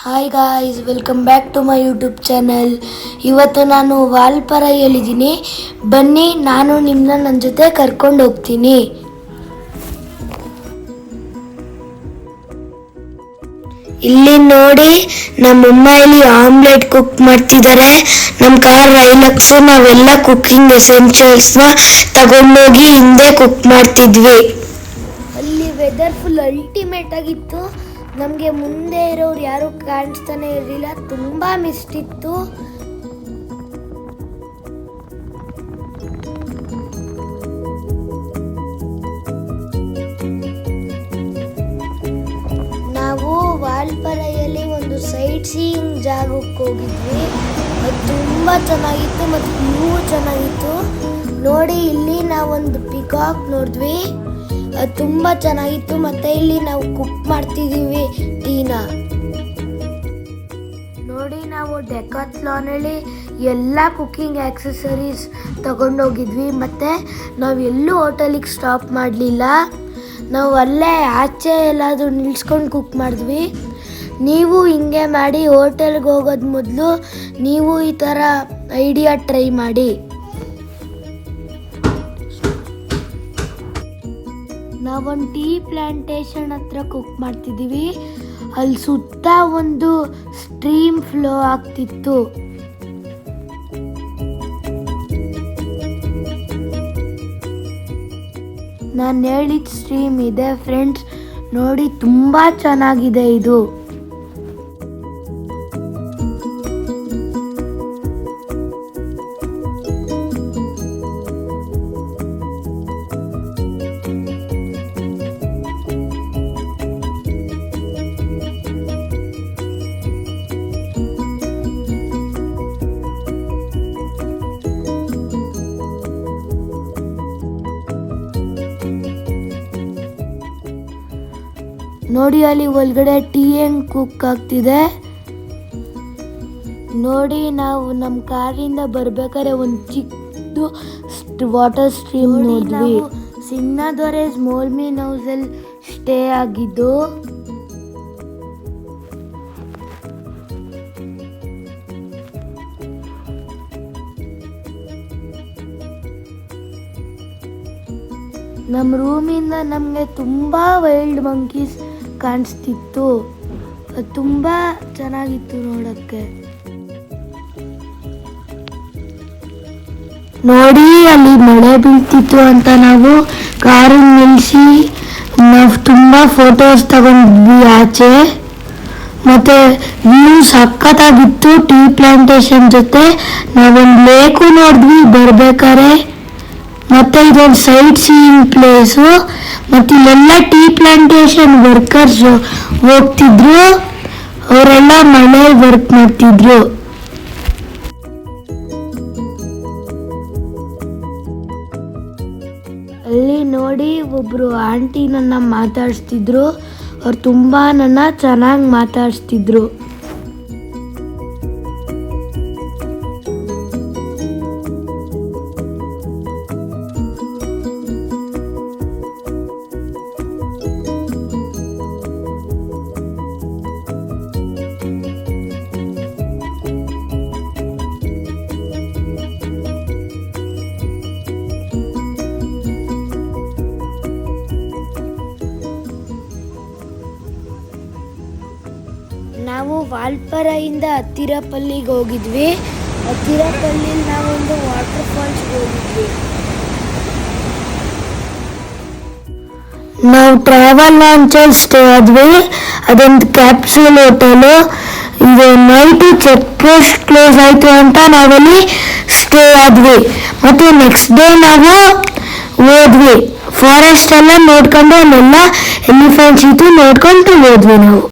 Hi guys, welcome back to my YouTube channel. ಇವತ್ತು ನಾನು ವಾಲ್ಪಾರ ಹೇಳಿದ್ದೀನಿ. ಬನ್ನಿ, ನಾನು ನಿಮ್ಮನ್ನ ನನ್ನ ಜೊತೆ ಕರ್ಕೊಂಡು ಹೋಗ್ತೀನಿ. ಇಲ್ಲಿ ನೋಡಿ, ನಮ್ಮಮ್ಮ ಇಲ್ಲಿ ಆಮ್ಲೆಟ್ ಕುಕ್ ಮಾಡ್ತಿದ್ದಾರೆ. ನಮ್ಮ ಕಾರ್ ರೈಲಕ್ಸ್ ನಾವೆಲ್ಲ ಕುಕ್ಕಿಂಗ್ ಎಸೆನ್ಷಿಯಲ್ಸ್ನ ತಗೊಂಡೋಗಿ ಹಿಂದೆ ಕುಕ್ ಮಾಡ್ತಿದ್ವಿ. ಅಲ್ಲಿ ವೆದರ್ ಫುಲ್ ಅಲ್ಟಿಮೇಟ್ ಆಗಿತ್ತು. ನಮಗೆ ಮುಂದೆ ಇರೋರು ಯಾರು ಕಾಣಿಸ್ತಾನೆ ಇರಲಿಲ್ಲ, ತುಂಬ ಮಿಸ್ಟ್ ಇತ್ತು. ನಾವು ವಾಲ್ಪಾರೆಯಲ್ಲಿ ಒಂದು ಸೈಟ್ ಸೀಯಿಂಗ್ ಜಾಗಕ್ಕೆ ಹೋಗಿದ್ವಿ. ಅದು ತುಂಬ ಚೆನ್ನಾಗಿತ್ತು ಮತ್ತು ವ್ಯೂ ಚೆನ್ನಾಗಿತ್ತು. ನೋಡಿ, ಇಲ್ಲಿ ನಾವೊಂದು ಪಿಕಾಕ್ ನೋಡಿದ್ವಿ. ಅದು ತುಂಬ ಚೆನ್ನಾಗಿತ್ತು. ಮತ್ತು ಇಲ್ಲಿ ನಾವು ಕುಕ್ ಮಾಡ್ತಿದ್ದೀವಿ ಟೀನ. ನೋಡಿ, ನಾವು ಡೆಕಾಥ್ಲಾನಲ್ಲಿ ಎಲ್ಲ ಕುಕ್ಕಿಂಗ್ ಆಕ್ಸೆಸರೀಸ್ ತಗೊಂಡೋಗಿದ್ವಿ. ಮತ್ತು ನಾವು ಎಲ್ಲೂ ಹೋಟೆಲಿಗೆ ಸ್ಟಾಪ್ ಮಾಡಲಿಲ್ಲ. ನಾವು ಅಲ್ಲೇ ಆಚೆ ಎಲ್ಲಾದರೂ ನಿಲ್ಸ್ಕೊಂಡು ಕುಕ್ ಮಾಡಿದ್ವಿ. ನೀವು ಹಿಂಗೆ ಮಾಡಿ, ಹೋಟೆಲ್ಗೆ ಹೋಗೋದು ಮೊದಲು ನೀವು ಈ ಥರ ಐಡಿಯಾ ಟ್ರೈ ಮಾಡಿ. ನಾವೊಂದು ಟೀ ಪ್ಲಾಂಟೇಶನ್ ಹತ್ರ ಕುಕ್ ಮಾಡ್ತಿದ್ದೀವಿ. ಅಲ್ಲಿ ಸುತ್ತ ಒಂದು ಸ್ಟ್ರೀಮ್ ಫ್ಲೋ ಆಗ್ತಿತ್ತು. ನಾನು ಹೇಳಿದ ಸ್ಟ್ರೀಮ್ ಇದೆ ಫ್ರೆಂಡ್ಸ್, ನೋಡಿ, ತುಂಬ ಚೆನ್ನಾಗಿದೆ ಇದು. ನೋಡಿ, ಅಲ್ಲಿ ಒಳಗಡೆ ಟೀ ಹೆಂಗ್ ಕುಕ್ ಆಗ್ತಿದೆ ನೋಡಿ. ನಾವು ನಮ್ಮ ಕಾರಿಂದ ಬರ್ಬೇಕಾದ್ರೆ ಒಂದು ಚಿಕ್ಕದು ವಾಟರ್ ಸ್ಟ್ರೀಮ್ ನೋಡಿದ್ವಿ. ಸಿಂಗದೊರೆ ಸ್ಮಾಲ್ ಮೀನ್ ಹೌಸಲ್ಲಿ ಸ್ಟೇ ಆಗಿದ್ದು. ನಮ್ಮ ರೂಮಿಂದ ನಮಗೆ ತುಂಬ ವೈಲ್ಡ್ ಮಂಕೀಸ್ ಕಾಣಿಸ್ತಿತ್ತು. ತುಂಬ ಚೆನ್ನಾಗಿತ್ತು ನೋಡೋಕ್ಕೆ. ನೋಡಿ, ಅಲ್ಲಿ ಮಳೆ ಬೀಳ್ತಿತ್ತು ಅಂತ ನಾವು ಕಾರನ್ನು ನಿಲ್ಲಿಸಿ ನಾವು ತುಂಬ ಫೋಟೋಸ್ ತಗೊಂಡ್ವಿ ಆಚೆ. ಮತ್ತು ವ್ಯೂ ಸಖತ್ತಾಗಿತ್ತು. ಟೀ ಪ್ಲಾಂಟೇಶನ್ ಜೊತೆ ನಾವೊಂದು ಲೇಕು ನೋಡಿದ್ವಿ ಬರ್ಬೇಕಾರೆ. ಮತ್ತು ಇದೊಂದು ಸೈಟ್ ಸೀಯಿಂಗ್ ಪ್ಲೇಸು. ಮತ್ತು ಇಲ್ಲೆಲ್ಲ ಟೀ ಪ್ಲಾಂಟೇಶನ್ ವರ್ಕರ್ಸ್ ಹೋಗ್ತಿದ್ರು. ಅವರೆಲ್ಲ ಮನೇಲಿ ವರ್ಕ್ ಮಾಡ್ತಿದ್ರು. ಅಲ್ಲಿ ನೋಡಿ, ಒಬ್ಬರು ಆಂಟಿ ನನ್ನ ಮಾತಾಡಿಸ್ತಿದ್ರು. ಅವ್ರು ತುಂಬ ನನ್ನ ಚೆನ್ನಾಗಿ ಮಾತಾಡಿಸ್ತಿದ್ರು. ನಾವು ವಾಲ್ಪಾರೆಯಿಂದ ಹತ್ತಿರಪಲ್ಲಿಗೆ ಹೋಗಿದ್ವಿ. ಹತ್ತಿರಪಲ್ಲಿ ನಾವೊಂದು ವಾಟರ್ ಫಾಲ್ಸ್ಗೆ ಹೋಗಿದ್ವಿ. ನಾವು ಟ್ರಾವೆಲ್ ಲಾಂಚಲ್ಲಿ ಸ್ಟೇ ಆದ್ವಿ. ಅದೊಂದು ಕ್ಯಾಪ್ಸೂಲ್ ಹೋಟೆಲು. ಇದು ನೈಟು ಚೆಕ್ ಪೋಸ್ಟ್ ಕ್ಲೋಸ್ ಆಯಿತು ಅಂತ ನಾವಲ್ಲಿ ಸ್ಟೇ ಆದ್ವಿ. ಮತ್ತು ನೆಕ್ಸ್ಟ್ ಡೇ ನಾವು ಹೋದ್ವಿ. ಫಾರೆಸ್ಟ್ ಎಲ್ಲ ನೋಡ್ಕೊಂಡು, ಅಲ್ಲೆಲ್ಲ ಎಲಿಫೆಂಟ್ಸ್ ಇತ್ತು ನೋಡ್ಕೊಂಡು ಹೋದ್ವಿ ನಾವು.